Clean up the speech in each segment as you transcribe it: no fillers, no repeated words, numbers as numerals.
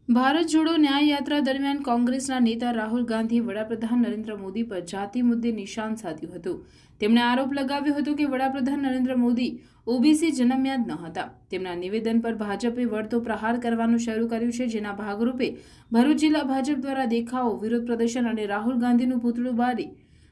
ભારત જોડો ન્યાય યાત્રા દરમિયાન કોંગ્રેસના નેતા રાહુલ ગાંધીએ વડાપ્રધાન નરેન્દ્ર મોદી પર જાતિ મુદ્દે નિશાન સાધ્યું હતું। તેમણે આરોપ લગાવ્યો હતો કે વડાપ્રધાન નરેન્દ્ર મોદી ઓબીસી જન્મ્યા જ ન હતા। તેમના નિવેદન પર ભાજપે વળતો પ્રહાર કરવાનું શરૂ કર્યું છે, જેના ભાગરૂપે ભરૂચ જિલ્લા ભાજપ દ્વારા દેખાવો, વિરોધ પ્રદર્શન અને રાહુલ ગાંધીનું પૂતળું બાળી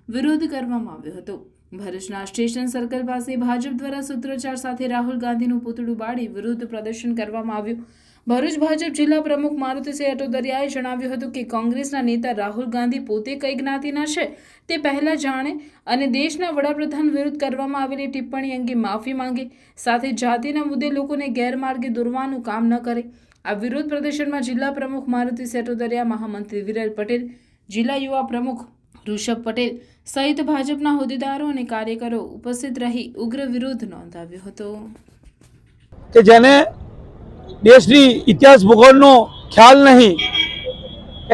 વિરોધ કરવામાં આવ્યો હતો। ભરૂચના સ્ટેશન સર્કલ પાસે ભાજપ દ્વારા સૂત્રોચ્ચાર સાથે રાહુલ ગાંધીનું પૂતળું બાળી વિરોધ પ્રદર્શન કરવામાં આવ્યું। ભરૂચ ભાજપ જિલ્લા પ્રમુખ મારુતિસિંહ અટોદરિયાએ જણાવ્યું હતું કે કોંગ્રેસના નેતા રાહુલ ગાંધી પોતે કઈ જ્ઞાતિના છે તે પહેલા જાણે અને દેશના વડાપ્રધાન વિરુદ્ધ કરવામાં આવેલી ટિપ્પણી અંગે માફી માંગે, સાથે જાતિના મુદ્દે લોકોને ગેરમાર્ગે દોરવાનું કામ ન કરે। આ વિરોધ પ્રદર્શનમાં જિલ્લા પ્રમુખ મારુતિસિંહ અટોદરિયા, મહામંત્રી વિરલ પટેલ, જિલ્લા યુવા પ્રમુખ ઋષભ પટેલ સહિત ભાજપના હોદ્દેદારો અને કાર્યકરો ઉપસ્થિત રહી ઉગ્ર વિરોધ નોંધાવ્યો હતો। કે જેને દેશની ઇતિહાસ ભૂગોળનો ખ્યાલ નહીં,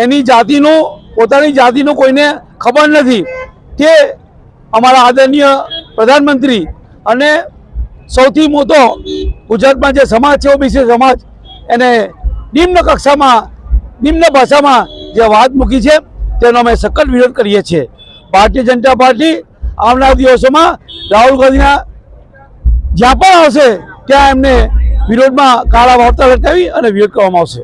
એની જાતિનો, પોતાની જાતિનો કોઈને ખબર નથી, તે અમારા આદરણીય પ્રધાનમંત્રી અને સૌથી મોટો ગુજરાતમાં જે સમાજ છે ઓબીસી સમાજ, એને નિમ્ન કક્ષામાં, નિમ્ન ભાષામાં જે વાત મૂકી છે તેનો અમે સખત વિરોધ કરીએ છીએ। ભારતીય જનતા પાર્ટી આવનાર દિવસોમાં રાહુલ ગાંધીના જ્યાં પણ આવશે ત્યાં એમને વિરોધમાં કાળા વાર્તા લટકાવી અને વિરોધ કરવામાં આવશે।